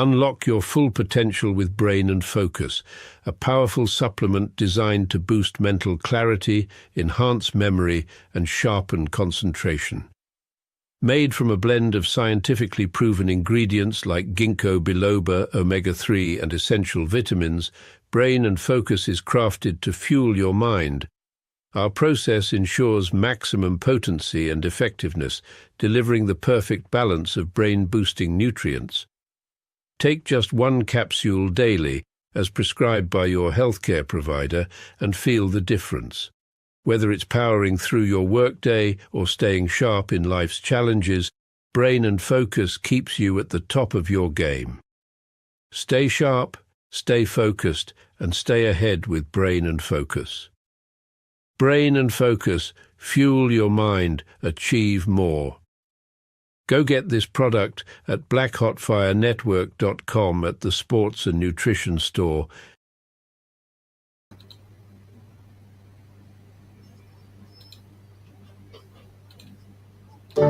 Unlock your full potential with Brain and Focus, a powerful supplement designed to boost mental clarity, enhance memory, and sharpen concentration. Made from a blend of scientifically proven ingredients like ginkgo biloba, omega-3, and essential vitamins, Brain and Focus is crafted to fuel your mind. Our process ensures maximum potency and effectiveness, delivering the perfect balance of brain-boosting nutrients. Take just one capsule daily, as prescribed by your healthcare provider, and feel the difference. Whether it's powering through your workday or staying sharp in life's challenges, Brain and Focus keeps you at the top of your game. Stay sharp, stay focused, and stay ahead with Brain and Focus. Brain and Focus, fuel your mind, achieve more. Go get this product at blackhotfirenetwork.com at the Sports and Nutrition Store. Good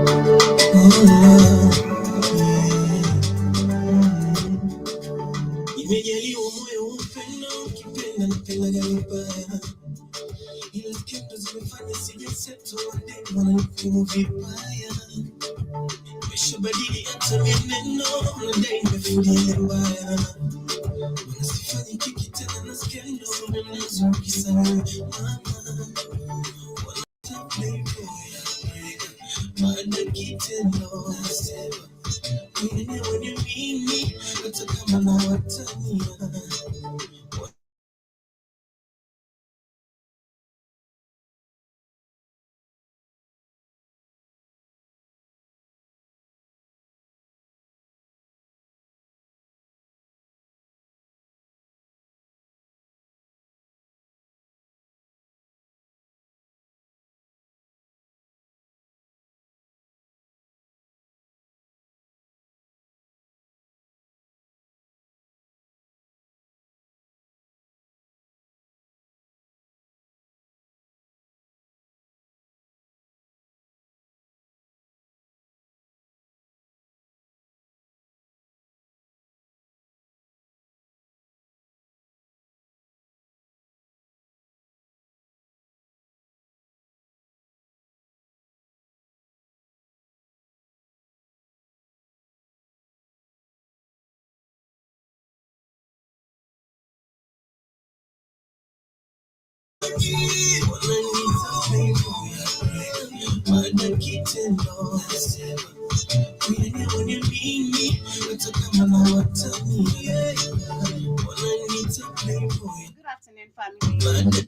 afternoon, family.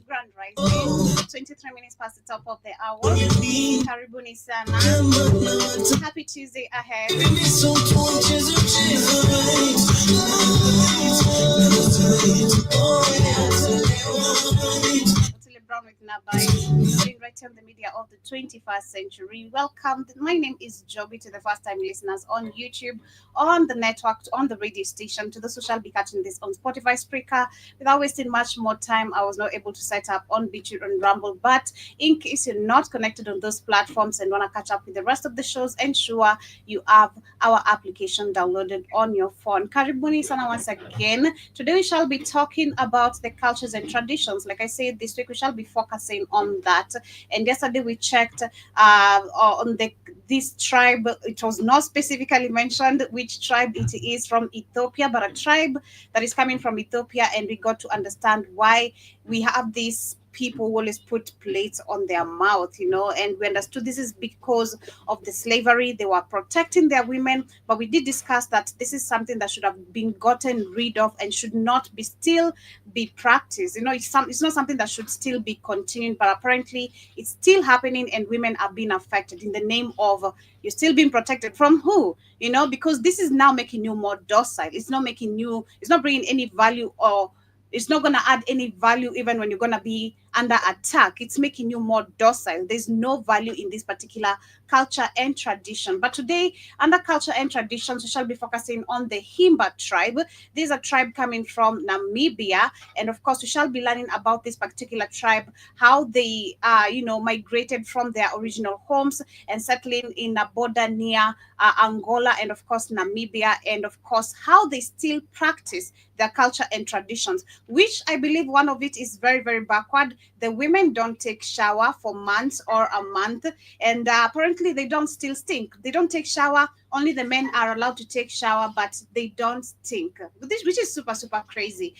Grand Rising. 23 minutes past the top of the hour. Karibuni sana. Happy Tuesday ahead. Brown with Nabai, being right on the media of the 21st century. Welcome. My name is Joby to the first time listeners on YouTube, on the network, on the radio station, to those who shall be catching this on Spotify, Spreaker. Without wasting much more time, I was not able to set up on BitChute and Rumble. But in case you're not connected on those platforms and want to catch up with the rest of the shows, ensure you have our application downloaded on your phone. Karibuni sana once again. Today we shall be talking about the cultures and traditions. Like I said, this week we shall be focusing on that. And yesterday we checked on this tribe. It was not specifically mentioned which tribe it is from Ethiopia, but a tribe that is coming from Ethiopia, and we got to understand why we have these people who always put plates on their mouth, and we understood this is because of the slavery. They were protecting their women, but we did discuss that this is something that should have been gotten rid of and should not be still be practiced. It's not something that should still be continuing, but apparently it's still happening, and women are being affected in the name of you're still being protected from who? Because this is now making you more docile. It's not bringing any value, or it's not going to add any value even when you're going to be under attack. It's making you more docile. There's no value in this particular culture and tradition. But today, under culture and traditions, we shall be focusing on the Himba tribe. This is a tribe coming from Namibia, and of course, we shall be learning about this particular tribe, how they, migrated from their original homes and settling in a border near Angola and of course Namibia, and of course how they still practice their culture and traditions, which I believe one of it is very, very backward. The women don't take shower for months or a month, and apparently they don't still stink. They don't take shower. Only the men are allowed to take shower, but they don't stink. Which is super, super crazy,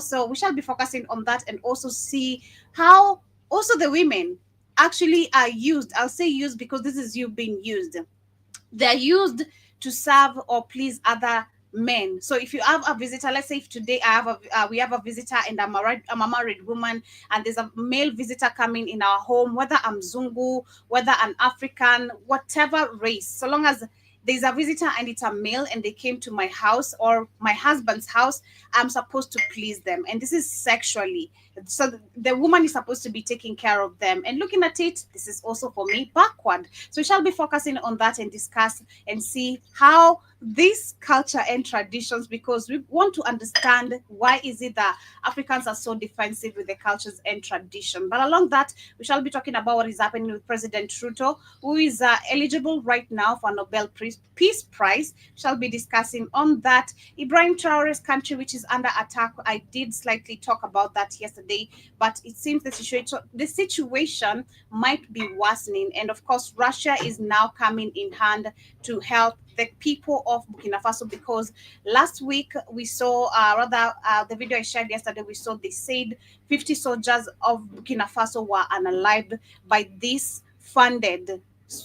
So we shall be focusing on that and also see how also the women actually are used. I'll say used because this is you being used. They're used to serve or please other men. So if you have a visitor, let's say if today we have a visitor and I'm a married woman, and there's a male visitor coming in our home, whether I'm Zungu, whether an African, whatever race, so long as there's a visitor and it's a male and they came to my house or my husband's house, I'm supposed to please them. And this is sexually. So the woman is supposed to be taking care of them. And looking at it, this is also for me backward. So we shall be focusing on that and discuss and see how this culture and traditions, because we want to understand why is it that Africans are so defensive with the cultures and tradition. But along that, we shall be talking about what is happening with President Ruto, who is eligible right now for a Nobel Peace Prize. We shall be discussing on that. Ibrahim Traore's country, which is under attack. I did slightly talk about that yesterday, but it seems the situation might be worsening. And of course, Russia is now coming in hand to help the people of Burkina Faso, because last week we saw, the video I shared yesterday, we saw they said 50 soldiers of Burkina Faso were unalived by this funded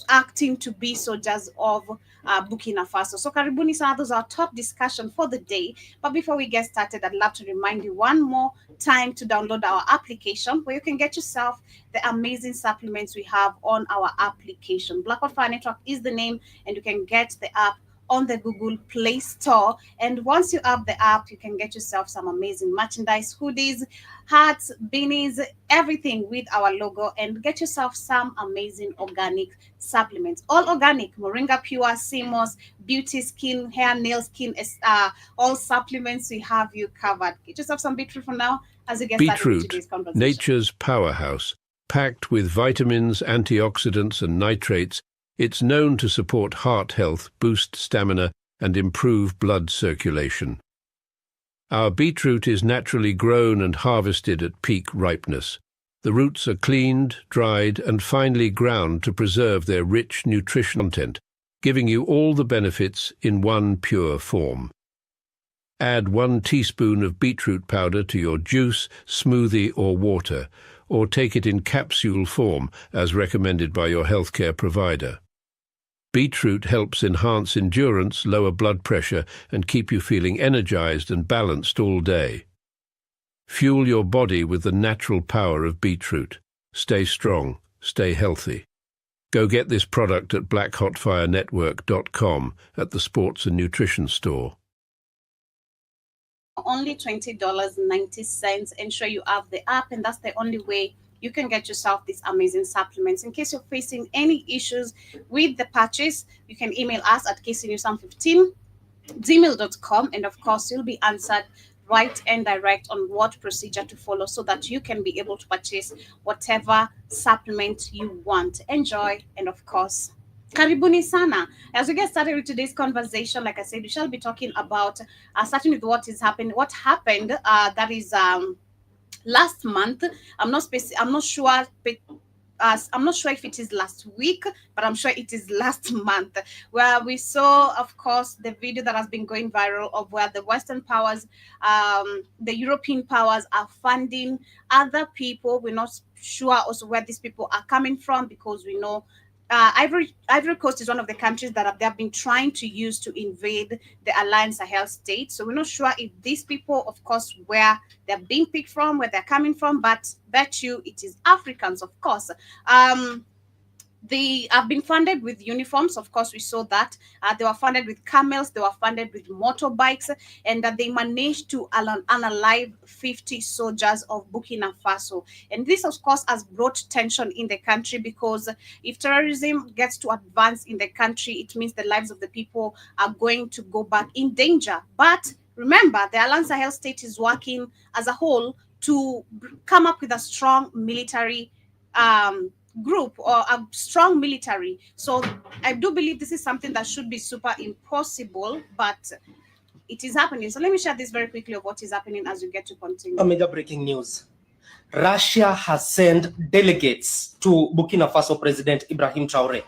acting to be soldiers of Burkina Faso. So karibuni sana, those are our top discussion for the day. But before we get started, I'd love to remind you one more time to download our application where you can get yourself the amazing supplements we have on our application. Blackout Fire Network is the name, and you can get the app on the Google Play Store. And once you have the app, you can get yourself some amazing merchandise, hoodies, hats, beanies, everything with our logo, and get yourself some amazing organic supplements. All organic, Moringa Pure, CMOS, beauty, skin, hair, nail, skin, all supplements, we have you covered. Get yourself some beetroot for now as you get started with Beetroot, today's conversation. nature's powerhouse, packed with vitamins, antioxidants and nitrates. It's known to support heart health, boost stamina, and improve blood circulation. Our beetroot is naturally grown and harvested at peak ripeness. The roots are cleaned, dried, and finely ground to preserve their rich nutrition content, giving you all the benefits in one pure form. Add 1 teaspoon of beetroot powder to your juice, smoothie, or water, or take it in capsule form as recommended by your healthcare provider. Beetroot helps enhance endurance, lower blood pressure, and keep you feeling energized and balanced all day. Fuel your body with the natural power of beetroot. Stay strong, stay healthy. Go get this product at blackhotfirenetwork.com at the Sports and Nutrition Store. Only $20.90. Ensure you have the app, and that's the only way you can get yourself these amazing supplements. In case you're facing any issues with the purchase, you can email us at kcnewsam15gmail.com, and of course you'll be answered right and direct on what procedure to follow so that you can be able to purchase whatever supplement you want. Enjoy, and of course, karibuni sana. As we get started with today's conversation, like I said, we shall be talking about starting with what happened. That is last month. I'm not sure. I'm not sure if it is last week, but I'm sure it is last month, where we saw, of course, the video that has been going viral of where the Western powers, the European powers are funding other people. We're not sure also where these people are coming from, because we know Ivory Coast is one of the countries that they have been trying to use to invade the Alliance Sahel state. So we're not sure if these people, of course, where they're being picked from, where they're coming from, but bet you it is Africans, of course. They have been funded with uniforms. Of course, we saw that. They were funded with camels, they were funded with motorbikes, and that they managed to unalive 50 soldiers of Burkina Faso. And this, of course, has brought tension in the country, because if terrorism gets to advance in the country, it means the lives of the people are going to go back in danger. But remember, the Alliance Sahel state is working as a whole to come up with a strong military um, group, or a strong military. So I do believe this is something that should be super impossible, but it is happening. So let me share this very quickly of what is happening as we get to continue. A major breaking news. Russia has sent delegates to Burkina Faso President Ibrahim Traore.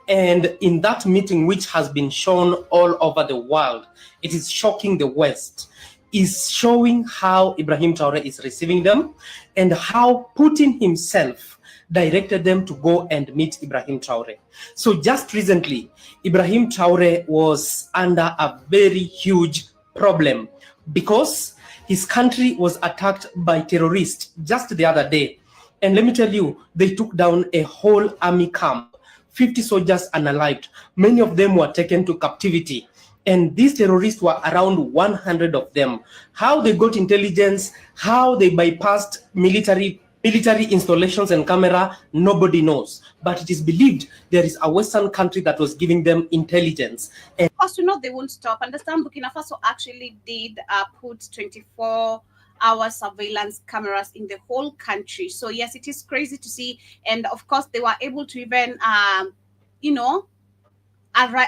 And in that meeting, which has been shown all over the world, it is shocking the West, is showing how Ibrahim Traore is receiving them and how Putin himself directed them to go and meet Ibrahim Traore. So just recently, Ibrahim Traore was under a very huge problem because his country was attacked by terrorists just the other day. And let me tell you, they took down a whole army camp, 50 soldiers unalived. Many of them were taken to captivity. And these terrorists were around 100 of them. How they got intelligence, how they bypassed military installations and camera, nobody knows. But it is believed there is a Western country that was giving them intelligence. And of course, they won't stop. Understand, Burkina Faso actually did put 24-hour surveillance cameras in the whole country. So yes, it is crazy to see. And of course, they were able to even,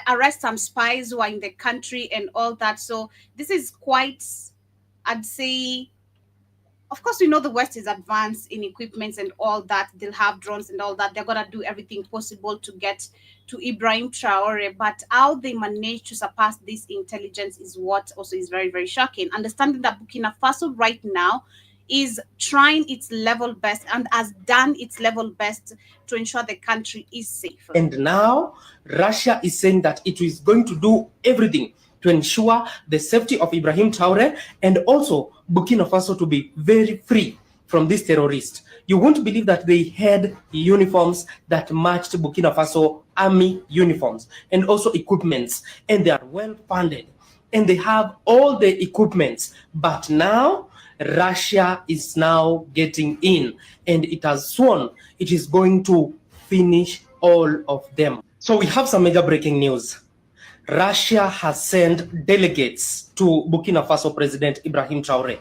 arrest some spies who are in the country and all that. So this is quite, I'd say, of course, the West is advanced in equipments and all that. They'll have drones and all that. They're going to do everything possible to get to Ibrahim Traore. But how they manage to surpass this intelligence is what also is very, very shocking. Understanding that Burkina Faso right now is trying its level best and has done its level best to ensure the country is safe. And now Russia is saying that it is going to do everything to ensure the safety of Ibrahim Traore and also Burkina Faso to be very free from these terrorists. You won't believe that they had uniforms that matched Burkina Faso army uniforms and also equipments, and they are well funded and they have all the equipments. But now Russia is now getting in and it has sworn it is going to finish all of them. So we have some major breaking news. Russia has sent delegates to Burkina Faso President Ibrahim Traore.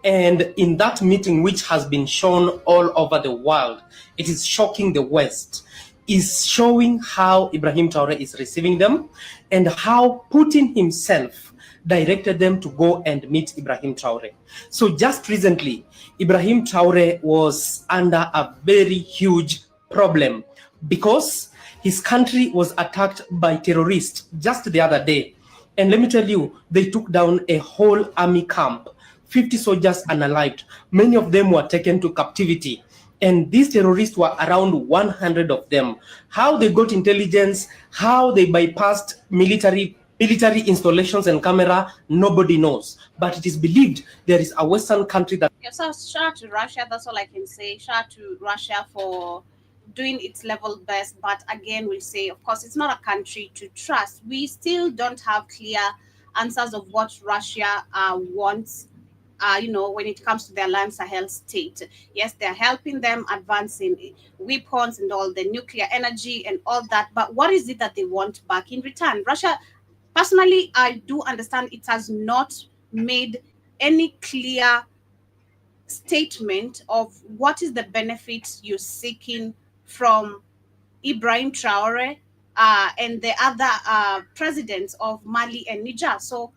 And in that meeting, which has been shown all over the world, it is shocking the West, is showing how Ibrahim Traore is receiving them and how Putin himself directed them to go and meet Ibrahim Traore. So just recently, Ibrahim Traore was under a very huge problem because his country was attacked by terrorists just the other day. And let me tell you, they took down a whole army camp, 50 soldiers unalived. Many of them were taken to captivity. And these terrorists were around 100 of them. How they got intelligence, how they bypassed military installations and camera, nobody knows. But it is believed there is a Western country that... Yeah, so shout out to Russia, that's all I can say. Shout out to Russia for doing its level best. But again, we say, of course, it's not a country to trust. We still don't have clear answers of what Russia wants, when it comes to the Alliance Sahel state. Yes, they're helping them advancing weapons and all the nuclear energy and all that. But what is it that they want back in return? Russia, personally, I do understand it has not made any clear statement of what is the benefit you're seeking from Ibrahim Traore and the other presidents of Mali and Niger. So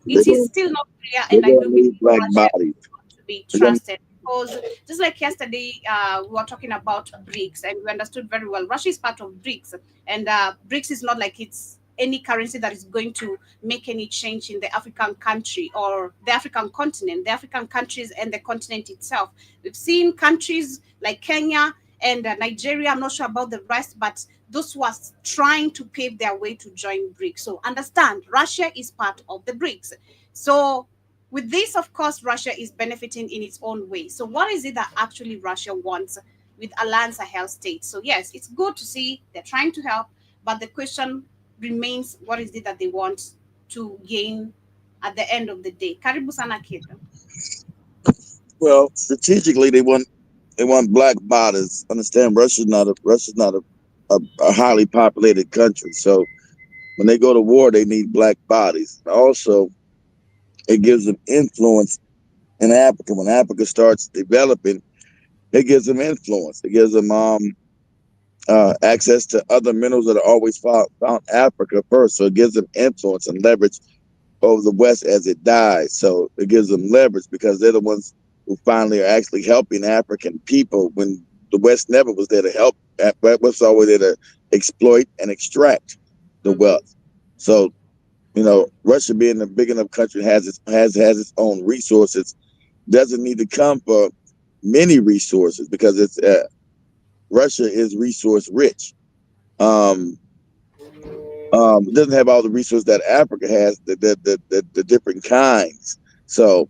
it is still not clear, and I do believe Russia is not to be trusted. Because just like yesterday, we were talking about BRICS, and we understood very well Russia is part of BRICS, and BRICS is not like it's any currency that is going to make any change in the African country or the African continent, the African countries and the continent itself. We've seen countries like Kenya and Nigeria, I'm not sure about the rest, but those who are trying to pave their way to join BRICS. So understand, Russia is part of the BRICS. So with this, of course, Russia is benefiting in its own way. So what is it that actually Russia wants with Alliance Sahel states. So yes, it's good to see they're trying to help, but the question remains, what is it that they want to gain at the end of the day? Karibu sana Kido. Well, strategically, they want black bodies. Understand, Russia's not a highly populated country, so when they go to war, they need black bodies. Also, it gives them influence in Africa. When Africa starts developing, it gives them influence. It gives them access to other minerals that are always found Africa first. So it gives them influence and leverage over the West as it dies. So it gives them leverage because they're the ones who finally are actually helping African people when the West never was there to help. But was always there to exploit and extract the wealth. So Russia being a big enough country has its own resources. Doesn't need to come for many resources because it's Russia is resource rich. Um, it doesn't have all the resources that Africa has, the different kinds. So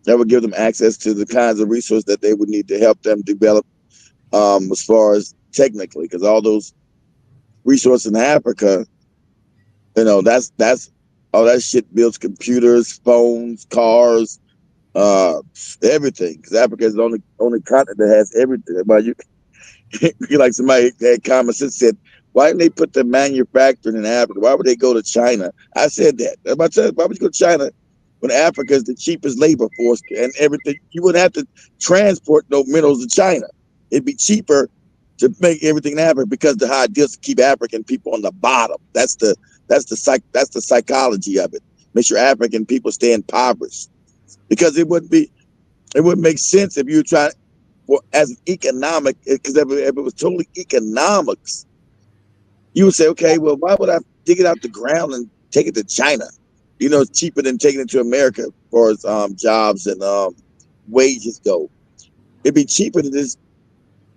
that would give them access to the kinds of resources that they would need to help them develop as far as technically, because all those resources in Africa, that's all that shit builds computers, phones, cars, everything. Because Africa is the only continent that has everything. But like somebody had common sense said, why didn't they put the manufacturing in Africa? Why would they go to China? I said that. Why would you go to China when Africa is the cheapest labor force and everything? You wouldn't have to transport no minerals to China. It'd be cheaper to make everything in Africa because the idea is to keep African people on the bottom. That's the psychology of it. Make sure African people stay impoverished because it wouldn't make sense if you were trying. Well, as an economic, because if it was totally economics, you would say, okay, well, why would I dig it out the ground and take it to China? It's cheaper than taking it to America as far as jobs and wages go. It'd be cheaper to just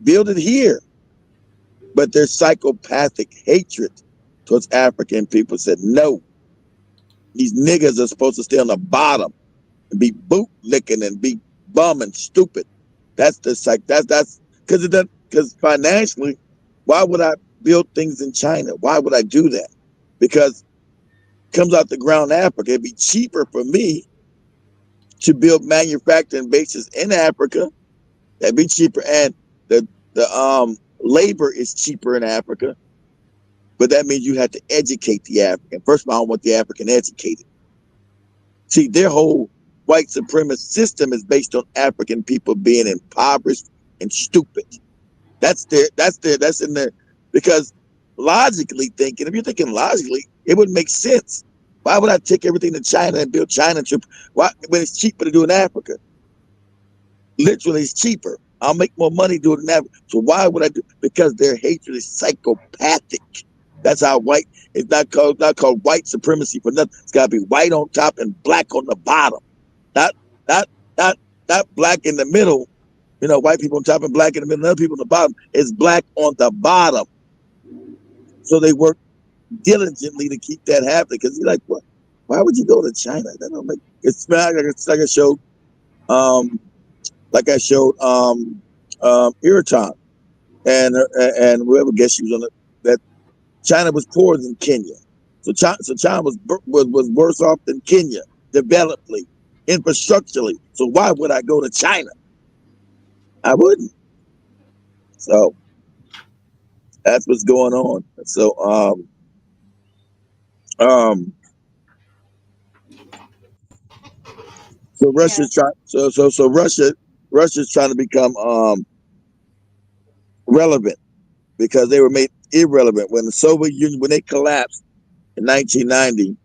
build it here. But their psychopathic hatred towards African people said, no, these niggas are supposed to stay on the bottom and be bootlicking and be bum and stupid. That's because it doesn't, because financially, why would I build things in China? Why would I do that? Because it comes out the ground in Africa. It'd be cheaper for me to build manufacturing bases in Africa. That'd be cheaper. And the labor is cheaper in Africa. But that means you have to educate the African. First of all, I don't want the African educated. See, their whole white supremacist system is based on African people being impoverished and stupid. That's in there because logically thinking, if you're thinking logically, it would make sense. Why would I take everything to China and build China trip? Why when it's cheaper to do in Africa? Literally, it's cheaper. I'll make more money doing it in Africa. So why would I do? Because their hatred is psychopathic. That's how white. It's not called white supremacy for nothing. It's got to be white on top and black on the bottom. Not not not not black in the middle. White people on top and black in the middle, and other people on the bottom. It's black on the bottom. So they work diligently to keep that happening. Because you're like, what? Why would you go to China? That don't make it's like I showed Irritan and whoever guess she was on it, that China was poorer than Kenya. So China was worse off than Kenya developmentally, infrastructurally. So why would I go to China? I wouldn't. So that's what's going on. Um, so Yeah. Russia's trying. So Russia's trying to become relevant because they were made irrelevant when the Soviet Union when they collapsed in 1990.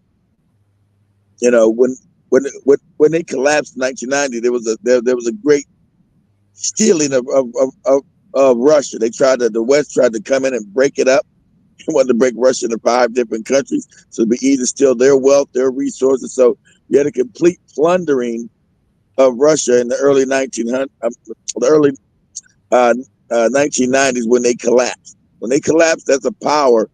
When they collapsed in 1990, there was a great stealing of Russia. The West tried to come in and break it up. They wanted to break Russia into 5 different countries, so it'd be easy to steal their wealth, their resources. So you had a complete plundering of Russia in the early 1990s when they collapsed. When they collapsed as a power,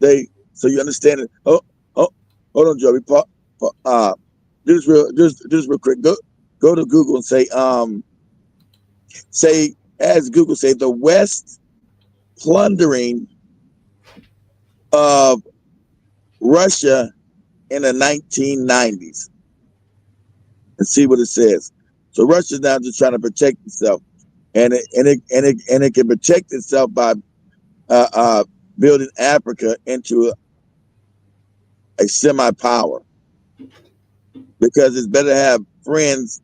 so you understand it. Oh, hold on, Joey. Just real quick. Go to Google and say as Google say, the West plundering of Russia in the 1990s, and see what it says. So Russia's now just trying to protect itself, and it can protect itself by building Africa into a semi-power, because it's better to have friends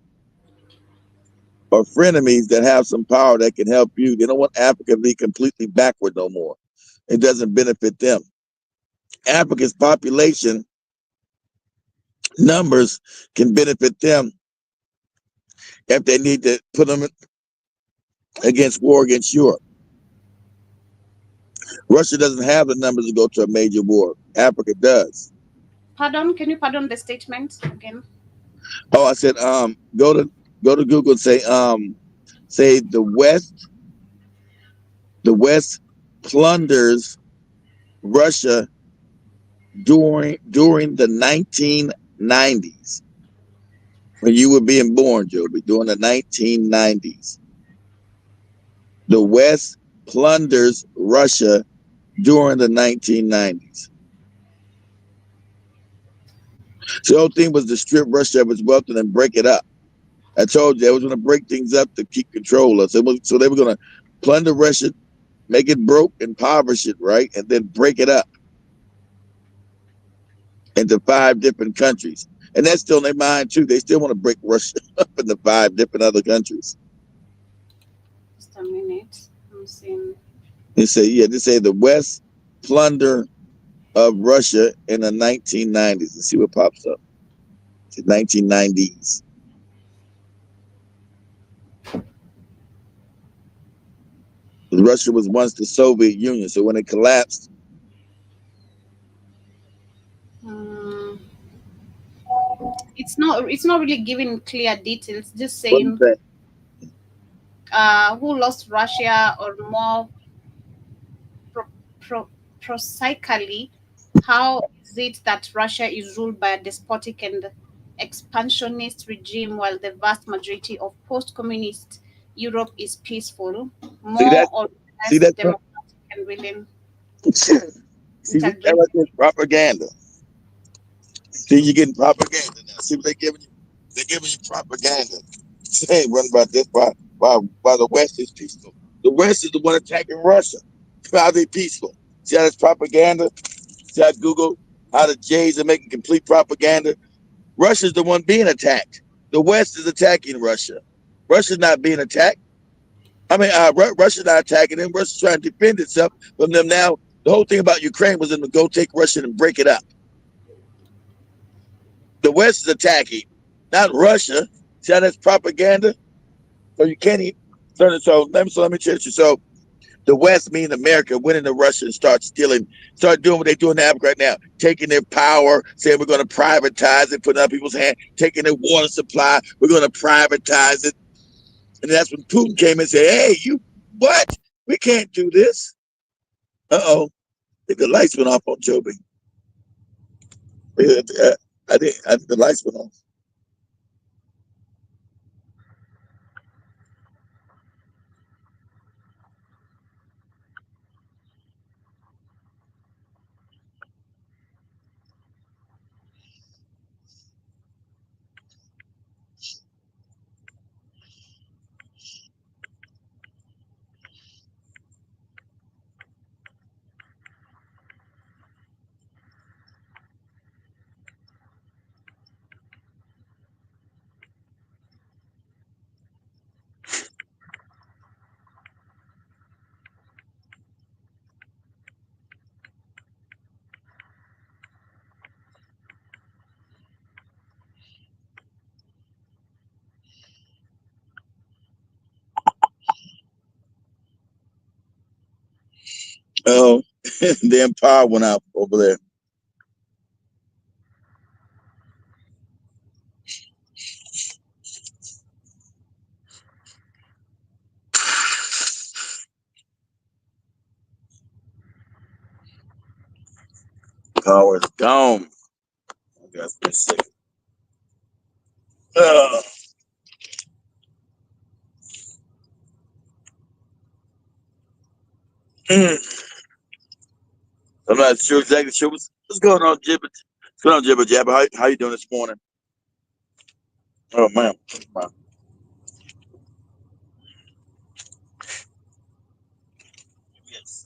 or frenemies that have some power that can help you. They don't want Africa to be completely backward no more. It doesn't benefit them. Africa's population numbers can benefit them if they need to put them against war against Europe. Russia doesn't have the numbers to go to a major war. Africa does. Pardon? Can you pardon the statement again? Oh, I said go to Google and say the West plunders Russia during the 1990s, when you were being born, Joby, during the 1990s. The West plunders Russia during the 1990s. So the whole thing was to strip Russia of its wealth and then break it up. I told you they was going to break things up to keep control of it. So they were going to plunder Russia, make it broke, impoverish it, right? And then break it up into 5 different countries. And that's still in their mind too. They still want to break Russia up into 5 different other countries. Just a minute. I'm seeing. They say the West plunder of Russia in the 1990s. Let's see what pops up. It's the 1990s. Russia was once the Soviet Union, so when it collapsed, It's not really giving clear details. Just saying who lost Russia, or more prosaically, how is it that Russia is ruled by a despotic and expansionist regime while the vast majority of post-communist Europe is peaceful, more or less democratic and willing see that's propaganda. See, you're getting propaganda now. See what they're giving you? They're giving you propaganda. Saying run about this why the West is peaceful. The West is the one attacking Russia. How they peaceful? See how that's propaganda? See how Google, how the Jays are making complete propaganda? Russia's the one being attacked. The West is attacking Russia. Russia's not being attacked. I mean, Russia's not attacking them. Russia's trying to defend itself from them. Now, the whole thing about Ukraine was them to go take Russia and break it up. The West is attacking, not Russia. See how that's propaganda? So you can't even turn it. So let me change it. So the West, meaning America, went into Russia and start doing what they're doing in Africa right now, taking their power, saying we're going to privatize it, putting it in people's hands, taking their water supply, we're going to privatize it. And that's when Putin came and said, hey, you, what? We can't do this. Uh-oh. I think the lights went off on Joby. I think the lights went off. Oh, damn power went out over there. Power is gone. I got a second. I'm not sure exactly sure what's going on, Jibber. What's going on, Jibber Jabber? How you doing this morning? Oh man. Wow. Yes.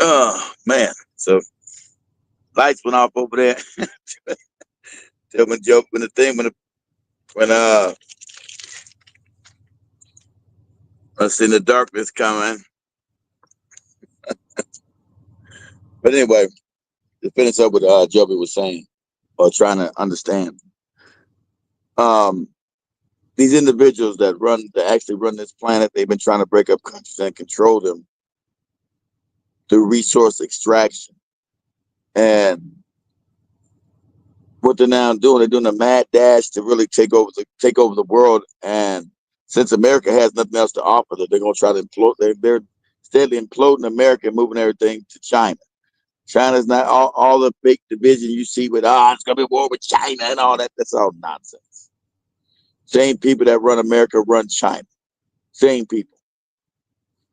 Oh man. So lights went off over there. Tell me joke when the thing when I seen the darkness coming. But anyway, to finish up what Joby was saying or trying to understand. Um, these individuals that actually run this planet, they've been trying to break up countries and control them through resource extraction. And what they're now doing, they're doing a mad dash to really take over the world. And since America has nothing else to offer, that they're going to try to implode. They're steadily imploding America and moving everything to China. China's not all the big division you see with it's going to be war with China and all that. That's all nonsense. Same people that run America run China. Same people.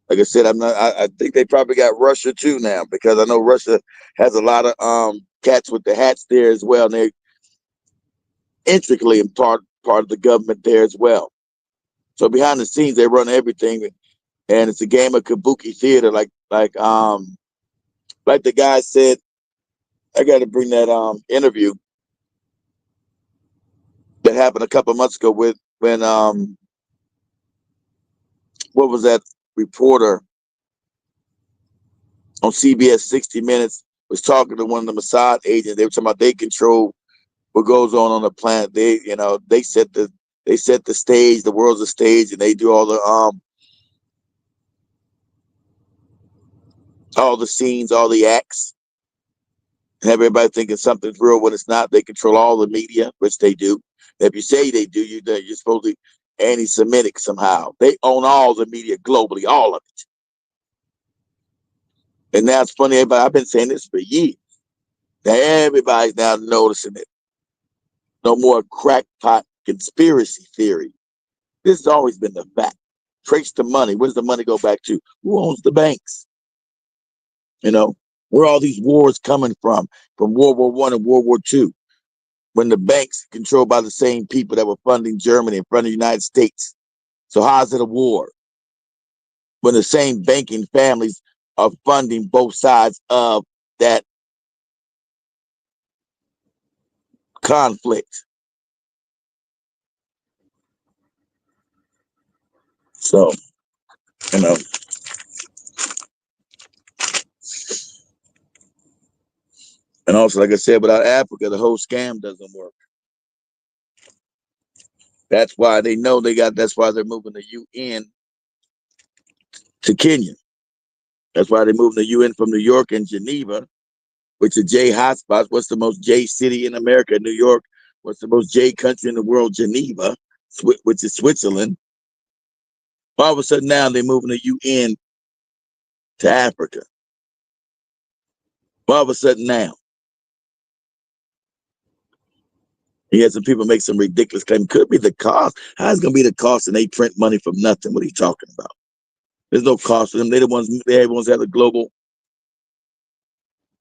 Like I said, I think they probably got Russia too now, because I know Russia has a lot of cats with the hats there as well, and they're intricately in part of the government there as well. So behind the scenes, they run everything, and it's a game of kabuki theater. Like the guy said, I got to bring that interview that happened a couple of months ago when what was that reporter on CBS 60 Minutes was talking to one of the Mossad agents. They were talking about they control what goes on the planet. They set the stage. The world's a stage, and they do all the scenes, all the acts, and have everybody thinking something's real when it's not. They control all the media, which they do. If you say they do, you're supposedly anti-Semitic somehow. They own all the media globally, all of it. And now it's funny, everybody, I've been saying this for years. Now everybody's now noticing it. No more crackpot conspiracy theory. This has always been the fact. Trace the money. Where does the money go back to? Who owns the banks? Where are all these wars coming from World War I and World War II, when the banks controlled by the same people that were funding Germany and funding the United States. So how's it a war when the same banking families are funding both sides of that conflict? So, and also, like I said, without Africa, the whole scam doesn't work. That's why they know that's why they're moving the UN to Kenya. That's why they're moving the UN from New York and Geneva, which are J hotspots. What's the most J city in America? New York. What's the most J country in the world? Geneva, which is Switzerland. All of a sudden now they're moving the UN to Africa. All of a sudden now. He had some people make some ridiculous claim. Could be the cost. How's it going to be the cost and they print money from nothing? What are you talking about? There's no cost for them. They're the ones have the global.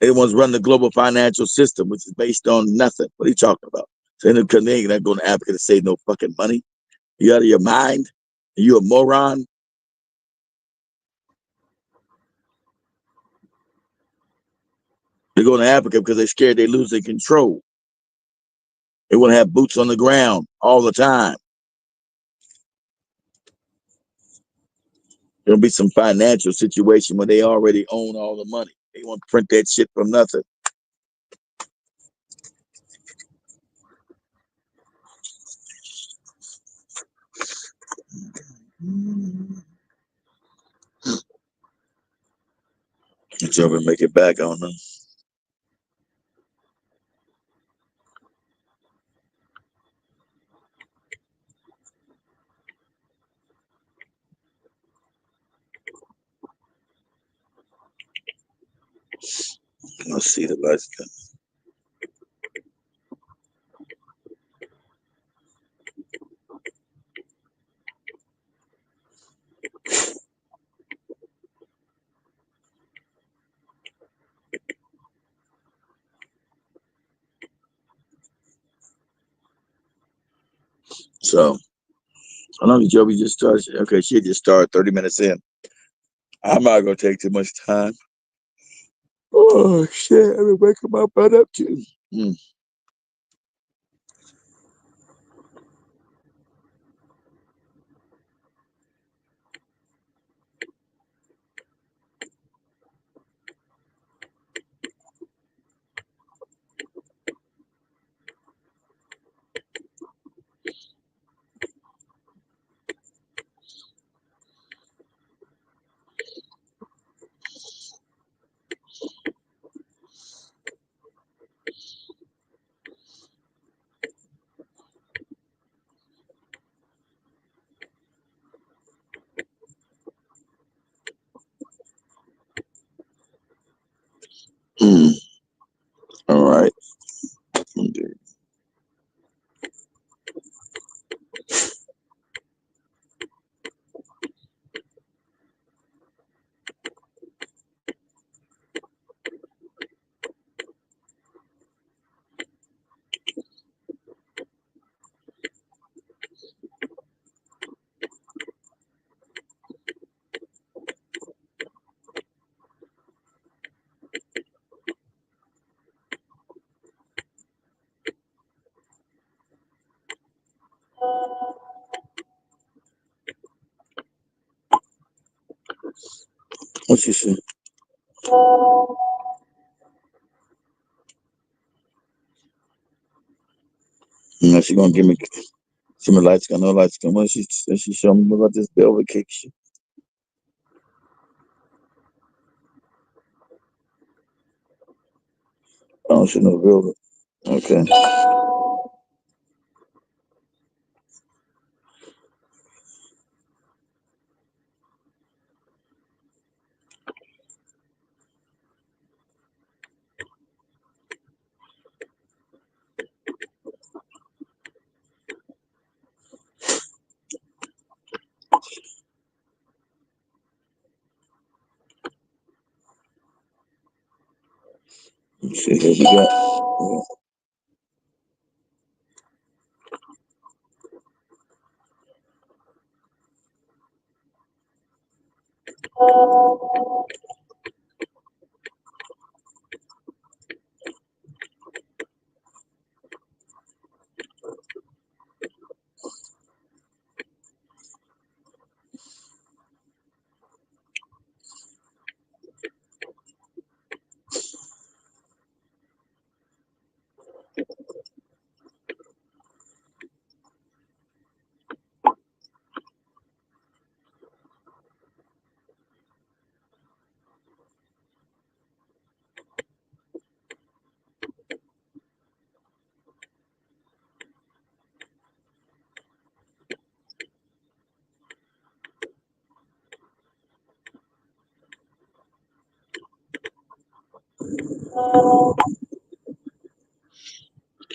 They're the ones run the global financial system, which is based on nothing. What are you talking about? So they ain't not going to Africa to save no fucking money. You out of your mind? Are you a moron? They're going to Africa because they're scared they lose their control. They want to have boots on the ground all the time. There'll be some financial situation where they already own all the money. They want to print that shit from nothing. Let's ever make it back, I don't know. Let's see the lights. So I know Joby just started. Okay, she just started 30 minutes in. I'm not gonna take too much time. Oh shit! I've been waking my butt up too. All right. What you say? No, she gonna give me some lights. Got no lights. Come on, she show me about this velvet cake shit. Oh, she no velvet. Okay. Let's see what we got.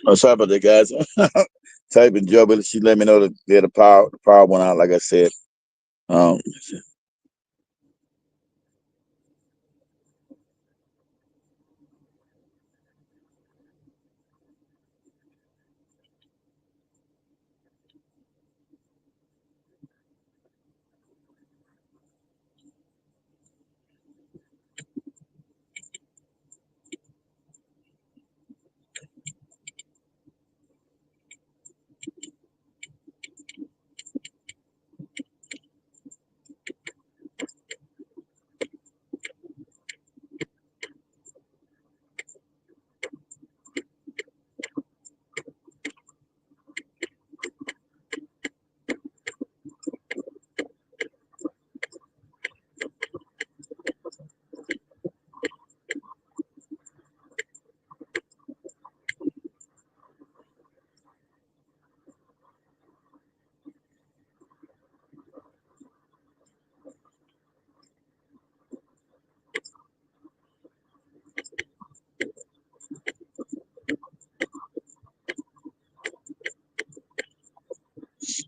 Oh, sorry about that, guys. Typing Joe, but she let me know that the power went out. Like I said. Um,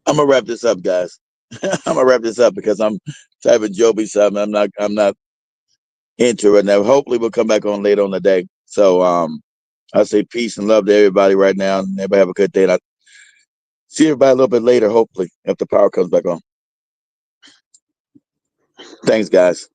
I'm gonna wrap this up, guys. I'm gonna wrap this up because I'm typing Joby something. I'm not into it now. Hopefully we'll come back on later on the day. So I say peace and love to everybody right now. And everybody have a good day. And I see everybody a little bit later, hopefully, if the power comes back on. Thanks, guys.